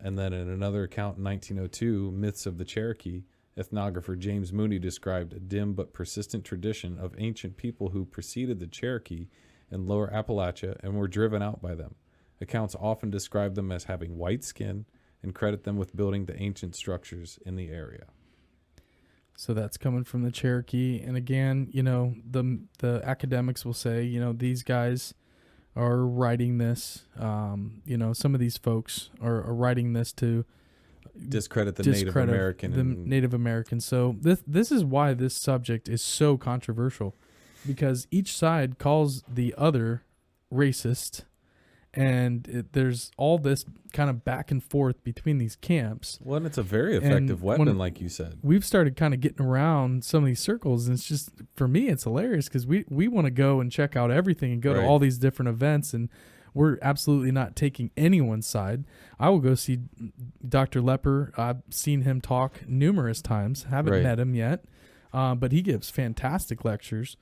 And then in another account in 1902, Myths of the Cherokee, ethnographer James Mooney described a dim but persistent tradition of ancient people who preceded the Cherokee in lower Appalachia and were driven out by them. Accounts often describe them as having white skin and credit them with building the ancient structures in the area. So that's coming from the Cherokee. And again, the academics will say, these guys are writing this. Some of these folks are writing this to discredit the Native American. Native Americans. So this is why this subject is so controversial, because each side calls the other racist. And there's all this kind of back and forth between these camps. Well, and it's a very effective weapon, like you said. We've started kind of getting around some of these circles, and it's just, for me, it's hilarious because we want to go and check out everything and go to all these different events, and we're absolutely not taking anyone's side. I will go see Dr. Lepper. I've seen him talk numerous times. Haven't met him yet, but he gives fantastic lectures.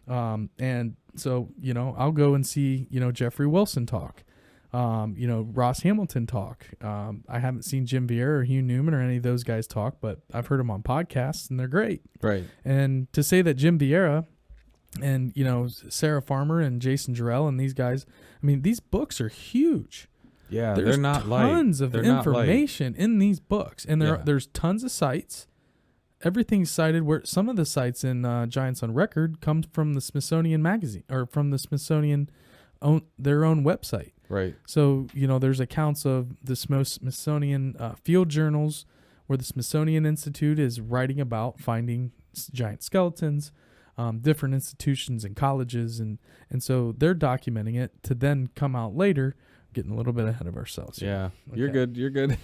And so, I'll go and see, Jeffrey Wilson talk, Ross Hamilton talk. I haven't seen Jim Vieira or Hugh Newman or any of those guys talk, but I've heard them on podcasts and they're great. Right. And to say that Jim Vieira and, Sarah Farmer and Jason Jarrell and these guys, I mean, these books are huge. Yeah. There's they're not tons of information in these books, and there's tons of sites. Everything's cited, where some of the sites in Giants on Record come from the Smithsonian magazine, or from the Smithsonian their own website. Right. So, there's accounts of the Smithsonian field journals where the Smithsonian Institute is writing about finding giant skeletons, different institutions and colleges. And so they're documenting it to then come out later, getting a little bit ahead of ourselves. Yeah. Okay. You're good.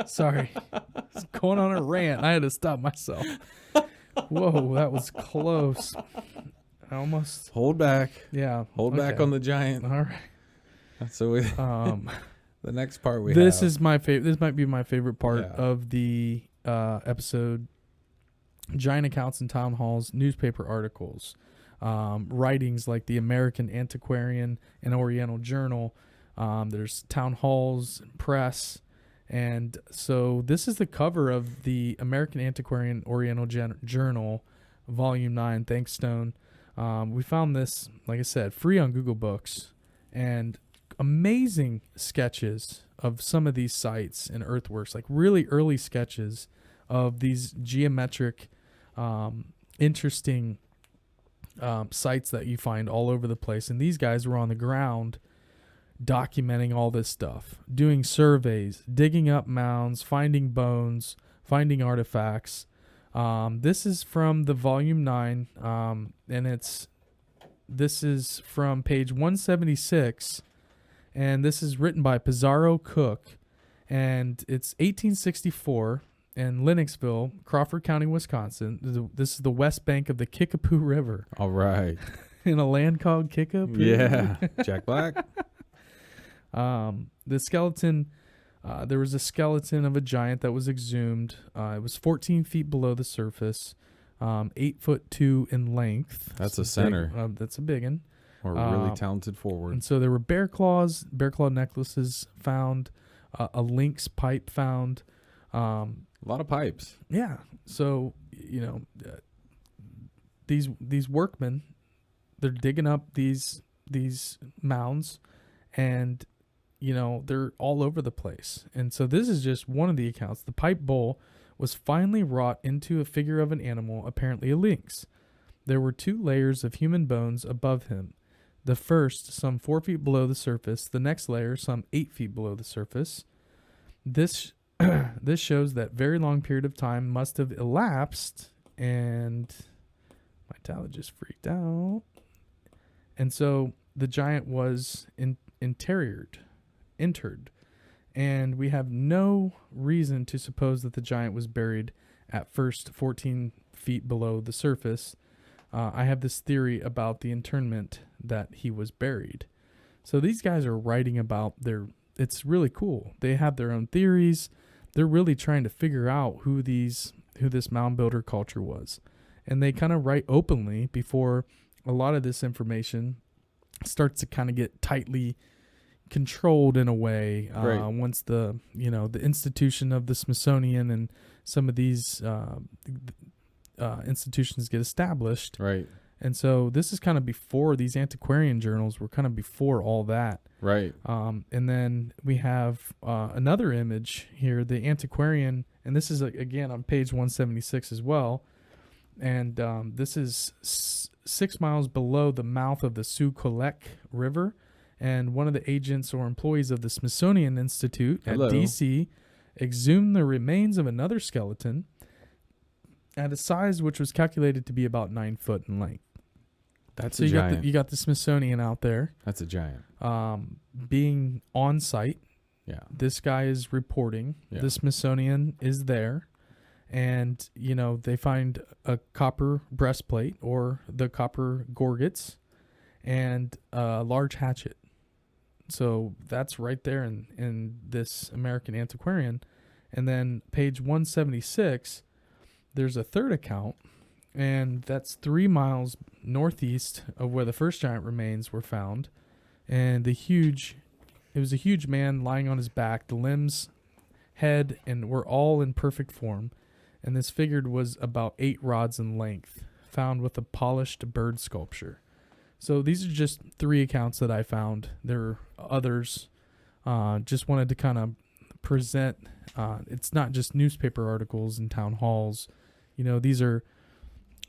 Sorry. It's going on a rant. I had to stop myself. Whoa, that was close. I almost... Hold back. Yeah. Hold back on the giant. All right. So the next part this is my favorite. This might be my favorite part of the episode. Giant accounts in town halls, newspaper articles, writings like the American Antiquarian and Oriental Journal. There's town halls, press. And so this is the cover of the American Antiquarian Oriental Journal, Volume 9. Thanks, Stone. We found this, like I said, free on Google Books, and amazing sketches of some of these sites and earthworks, like really early sketches of these geometric, interesting sites that you find all over the place. And these guys were on the ground documenting all this stuff, doing surveys, digging up mounds, finding bones, finding artifacts. This is from the volume 9, and this is from page 176, and this is written by Pizarro Cook, and it's 1864 in Lennoxville, Crawford County, Wisconsin. This is the west bank of the Kickapoo River. All right. In a land called Kickapoo. Yeah, Jack Black. The skeleton, there was a skeleton of a giant that was exhumed. It was 14 feet below the surface, 8'2" in length. That's a center. That's a big one. Or really talented forward. And so there were bear claw necklaces found, a lynx pipe found. A lot of pipes. Yeah. So, these workmen, they're digging up these mounds, and they're all over the place. And so this is just one of the accounts. The pipe bowl was finely wrought into a figure of an animal, apparently a lynx. There were 2 layers of human bones above him. The first, some 4 feet below the surface. The next layer, some 8 feet below the surface. This shows that very long period of time must have elapsed, and my tablet just freaked out. And so the giant was entered, and we have no reason to suppose that the giant was buried at first 14 feet below the surface. I have this theory about the internment that he was buried. So these guys are writing about it's really cool. They have their own theories. They're really trying to figure out who this mound builder culture was. And they kind of write openly before a lot of this information starts to kind of get tightly, controlled in a way Right. once the institution of the Smithsonian and some of these institutions get established. Right. And so this is kind of before these antiquarian journals were kind of before all that. Right. And then we have another image here, the antiquarian, and this is again on page 176 as well. And this is 6 miles below the mouth of the Suquehallic River. And one of the agents or employees of the Smithsonian Institute at D.C. exhumed the remains of another skeleton at a size which was calculated to be about 9 foot in length. That's so a giant. You got the Smithsonian out there. That's a giant. Being on site. Yeah. This guy is reporting. Yeah. The Smithsonian is there. And, they find a copper breastplate or the copper gorgets and a large hatchet. So that's right there in this American Antiquarian. And then page 176, there's a third account, and that's 3 miles northeast of where the first giant remains were found. And it was a huge man lying on his back. The limbs, head, and were all in perfect form. And this figure was about 8 rods in length, found with a polished bird sculpture. So these are just 3 accounts that I found. There are others. Just wanted to kind of present. It's not just newspaper articles and town halls. These are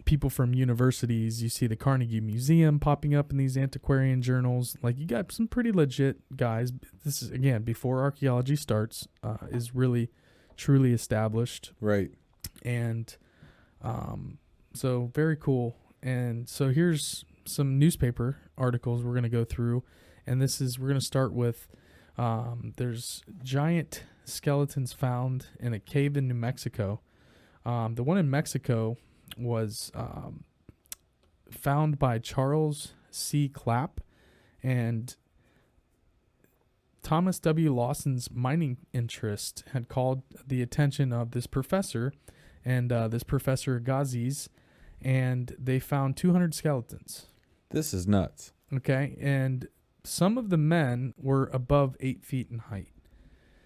people from universities. You see the Carnegie Museum popping up in these antiquarian journals. Like, you got some pretty legit guys. This is, again, before archaeology starts, is really, truly established. Right. And so very cool. And so here's some newspaper articles we're going to go through. And we're going to start with, there's giant skeletons found in a cave in New Mexico. The one in Mexico was found by Charles C. Clapp, and Thomas W. Lawson's mining interest had called the attention of this professor and this Professor Gazis, and they found 200 skeletons. This is nuts. Okay, and some of the men were above 8 feet in height.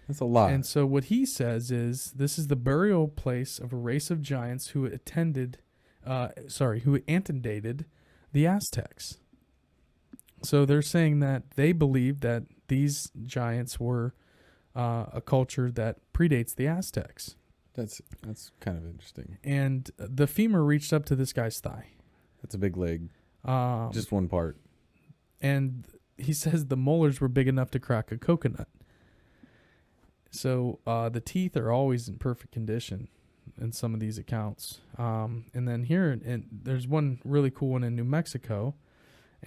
That's a lot. And so what he says is this is the burial place of a race of giants who antedated the Aztecs. So they're saying that they believe that these giants were a culture that predates the Aztecs. That's kind of interesting. And the femur reached up to this guy's thigh. That's a big leg. Just one part. And he says the molars were big enough to crack a coconut. So the teeth are always in perfect condition in some of these accounts. And then here, there's one really cool one in New Mexico.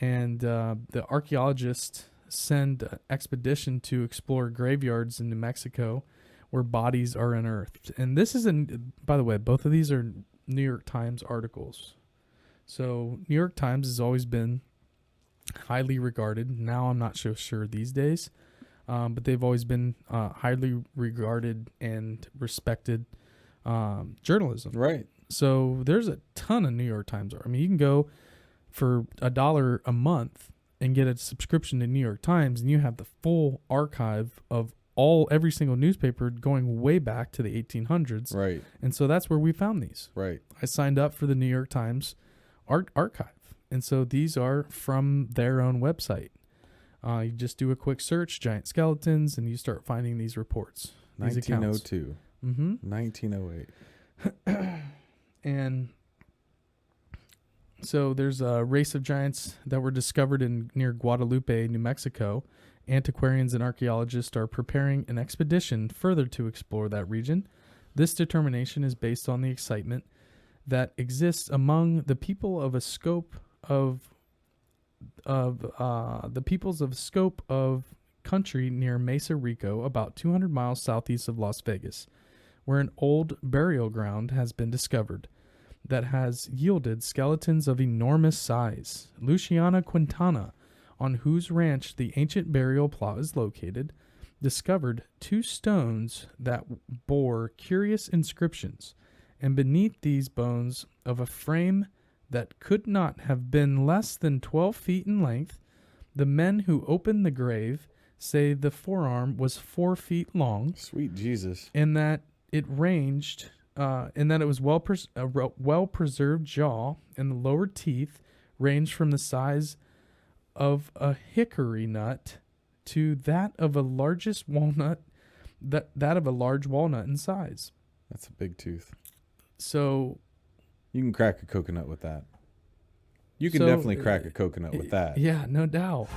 And the archaeologists send an expedition to explore graveyards in New Mexico where bodies are unearthed. And this is, by the way, both of these are New York Times articles. So New York Times has always been highly regarded. Now I'm not so sure these days. But they've always been highly regarded and respected journalism. Right. So there's a ton of New York Times. I mean, you can go for $1 a month and get a subscription to New York Times, and you have the full archive of every single newspaper going way back to the 1800s. Right. And so that's where we found these. Right. I signed up for the New York Times archive. And so these are from their own website. You just do a quick search, giant skeletons, and you start finding these reports. These 1902. Mm-hmm. 1908. And so there's a race of giants that were discovered near Guadalupe, New Mexico. Antiquarians and archaeologists are preparing an expedition further to explore that region. This determination is based on the excitement that exists among the people of a scope of the peoples of scope of country near Mesa Rico, about 200 miles southeast of Las Vegas, where an old burial ground has been discovered that has yielded skeletons of enormous size. Luciana Quintana, on whose ranch the ancient burial plot is located, discovered 2 stones that bore curious inscriptions, and beneath these bones of a frame that could not have been less than 12 feet in length, the men who opened the grave say the forearm was 4 feet long, Sweet Jesus. and that it ranged, and that it was well preserved jaw, and the lower teeth ranged from the size of a hickory nut to that of a large walnut in size. That's a big tooth. So You can crack a coconut with that. You can So, definitely crack a coconut with that. yeah, no doubt.